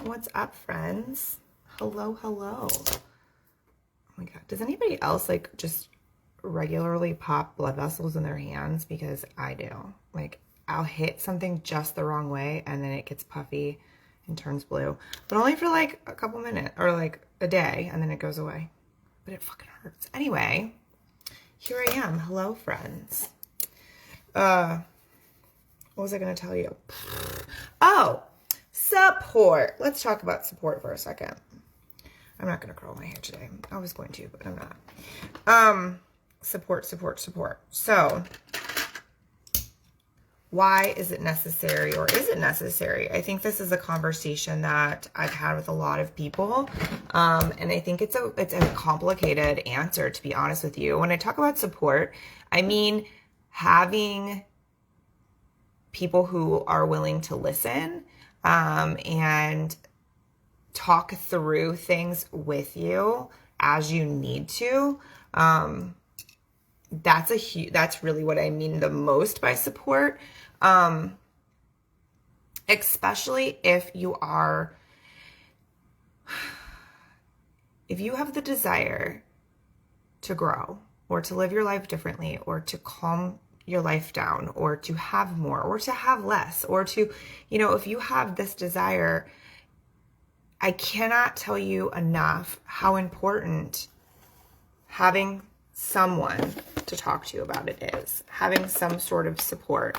What's up, friends? Hello, hello. Oh my God. Does anybody else like just regularly pop blood vessels in their hands? Because I do. Like, I'll hit something just the wrong way and then it gets puffy and turns blue. But only for like a couple minutes or like a day, and then it goes away. But it fucking hurts. Anyway, here I am. Hello, friends. What was I going to tell you? Oh, support. Let's talk about support for a second. I'm not going to curl my hair today. I was going to, but I'm not. Support. So, why is it necessary, or is it necessary? I think this is a conversation that I've had with a lot of people. And I think it's a complicated answer, to be honest with you. When I talk about support, I mean having people who are willing to listen, and talk through things with you as you need to. That's really what I mean the most by support. Especially if you have the desire to grow or to live your life differently or to calm your life down or to have more or to have less or to, if you have this desire, I cannot tell you enough how important having someone to talk to you about it is, having some sort of support.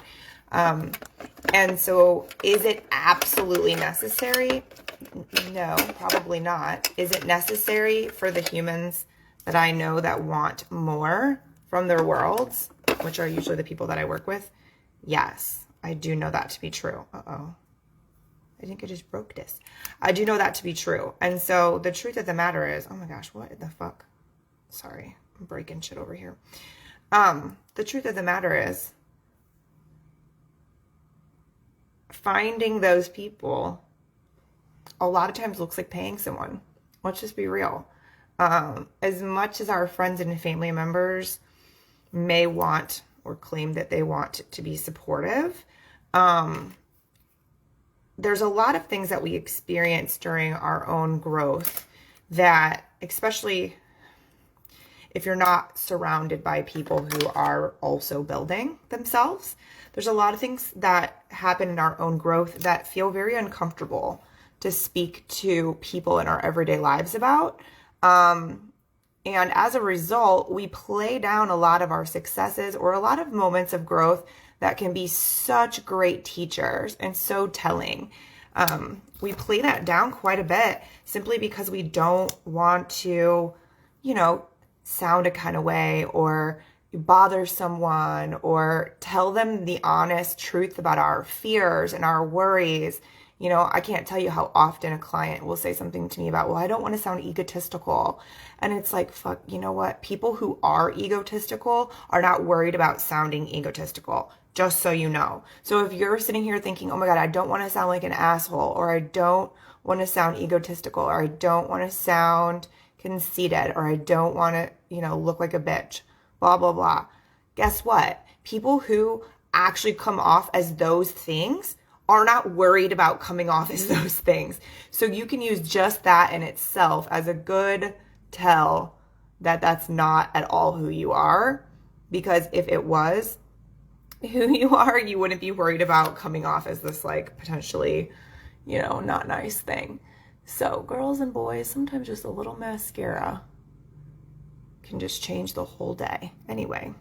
And so is it absolutely necessary? No, probably not. Is it necessary for the humans that I know that want more from their worlds, which are usually the people that I work with? Yes, I do know that to be true. Uh-oh. I think I just broke this. I do know that to be true. And so the truth of the matter is, oh my gosh, what the fuck? Sorry, I'm breaking shit over here. The truth of the matter is, finding those people a lot of times looks like paying someone. Let's just be real. As much as our friends and family members may want or claim that they want to be supportive, there's a lot of things that we experience during our own growth that, especially if you're not surrounded by people who are also building themselves, there's a lot of things that happen in our own growth that feel very uncomfortable to speak to people in our everyday lives about. And as a result, we play down a lot of our successes or a lot of moments of growth that can be such great teachers and so telling. We play that down quite a bit simply because we don't want to, sound a kind of way or bother someone or tell them the honest truth about our fears and our worries. I can't tell you how often a client will say something to me about, well, I don't want to sound egotistical. And it's like, fuck, you know what? People who are egotistical are not worried about sounding egotistical, just so you know. So if you're sitting here thinking, oh my God, I don't want to sound like an asshole, or I don't want to sound egotistical, or I don't want to sound conceited, or I don't want to, look like a bitch, blah, blah, blah. Guess what? People who actually come off as those things are not worried about coming off as those things. So you can use just that in itself as a good tell that that's not at all who you are. Because if it was who you are, you wouldn't be worried about coming off as this like potentially, not nice thing. So girls and boys, sometimes just a little mascara can just change the whole day. Anyway,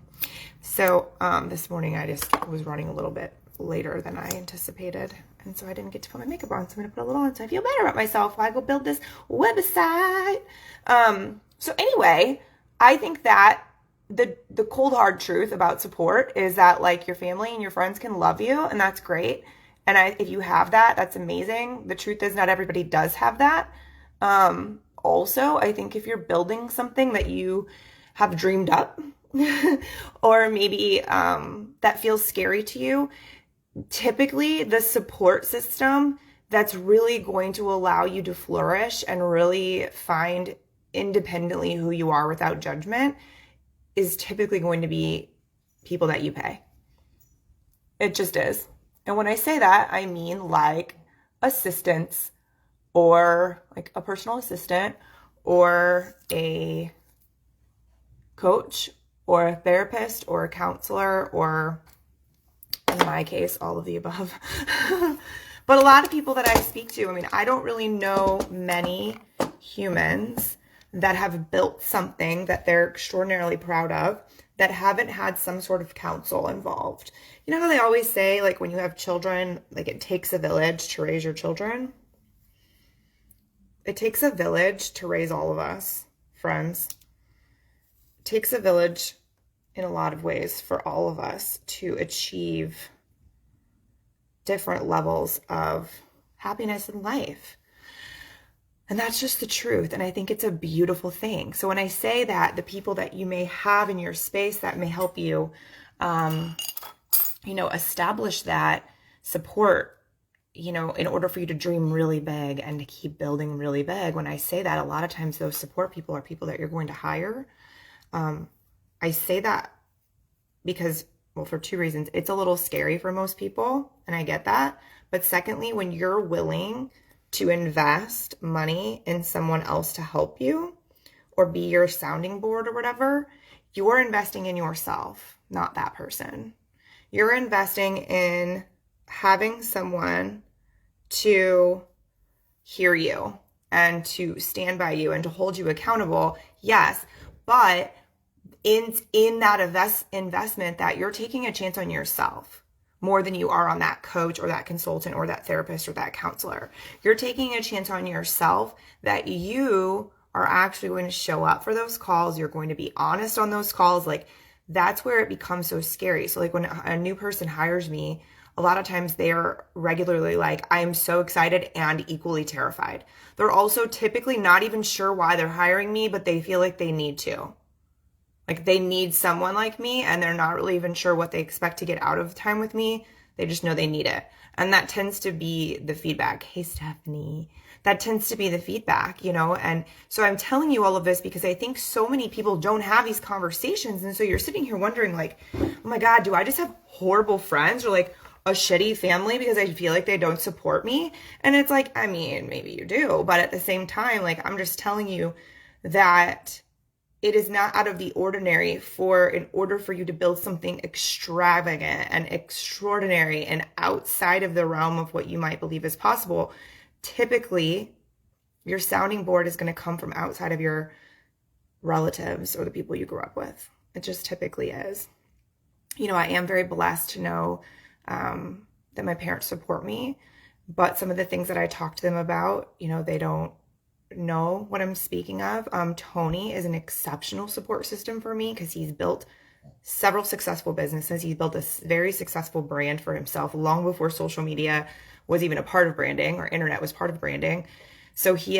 so this morning I just was running a little bit later than I anticipated, and so I didn't get to put my makeup on, so I'm gonna put a little on so I feel better about myself while I go build this website. So anyway, I think that the cold hard truth about support is that like your family and your friends can love you, and that's great. And if you have that, that's amazing. The truth is not everybody does have that. Also, I think if you're building something that you have dreamed up or maybe that feels scary to you, typically the support system that's really going to allow you to flourish and really find independently who you are without judgment is typically going to be people that you pay. It just is. And when I say that, I mean like assistants or like a personal assistant or a coach or a therapist or a counselor, or in my case, all of the above. But a lot of people that I speak to, I mean, I don't really know many humans that have built something that they're extraordinarily proud of that haven't had some sort of counsel involved. You know how they always say, like, when you have children, like, it takes a village to raise your children? It takes a village to raise all of us, friends. It takes a village in a lot of ways for all of us to achieve different levels of happiness in life. And that's just the truth. And I think it's a beautiful thing. So when I say that, the people that you may have in your space that may help you, establish that support, in order for you to dream really big and to keep building really big. When I say that, a lot of times those support people are people that you're going to hire. I say that because, well, for two reasons. It's a little scary for most people, and I get that. But secondly, when you're willing to invest money in someone else to help you or be your sounding board or whatever, you're investing in yourself, not that person. You're investing in having someone to hear you and to stand by you and to hold you accountable. Yes, but in that investment, that you're taking a chance on yourself more than you are on that coach or that consultant or that therapist or that counselor. You're taking a chance on yourself that you are actually going to show up for those calls. You're going to be honest on those calls. Like, that's where it becomes so scary. So like when a new person hires me, a lot of times they're regularly like, I am so excited and equally terrified. They're also typically not even sure why they're hiring me, but they feel like they need to. Like, they need someone like me, and they're not really even sure what they expect to get out of time with me. They just know they need it. And that tends to be the feedback. Hey, Stephanie. That tends to be the feedback, And so I'm telling you all of this because I think so many people don't have these conversations. And so you're sitting here wondering, like, oh my God, do I just have horrible friends or like a shitty family because I feel like they don't support me? And it's like, I mean, maybe you do. But at the same time, like, I'm just telling you that it is not out of the ordinary in order for you to build something extravagant and extraordinary and outside of the realm of what you might believe is possible. Typically, your sounding board is going to come from outside of your relatives or the people you grew up with. It just typically is. I am very blessed to know that my parents support me, but some of the things that I talk to them about, they don't know what I'm speaking of. Tony is an exceptional support system for me because he's built several successful businesses. He's built a very successful brand for himself long before social media was even a part of branding or internet was part of branding. So he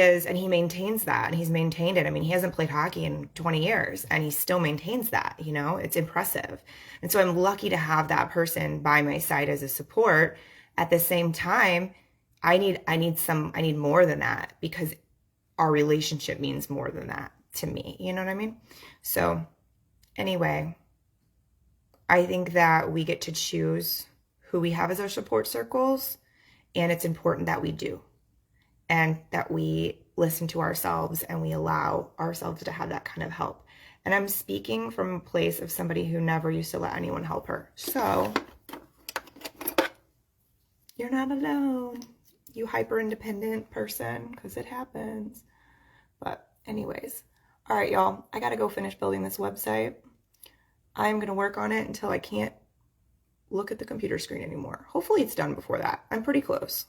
maintains that, and he's maintained it. I mean, he hasn't played hockey in 20 years and he still maintains that, it's impressive. And so I'm lucky to have that person by my side as a support. At the same time, I need more than that, because our relationship means more than that to me. You know what I mean? So anyway, I think that we get to choose who we have as our support circles, and it's important that we do, and that we listen to ourselves and we allow ourselves to have that kind of help. And I'm speaking from a place of somebody who never used to let anyone help her. So you're not alone, you hyper independent person, because it happens. But anyways, all right, y'all, I gotta go finish building this website. I'm gonna work on it until I can't look at the computer screen anymore. Hopefully it's done before that. I'm pretty close.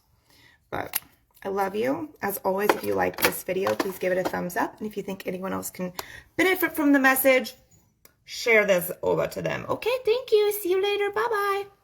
But I love you. As always, if you like this video, please give it a thumbs up. And if you think anyone else can benefit from the message, share this over to them. Okay, thank you. See you later. Bye-bye.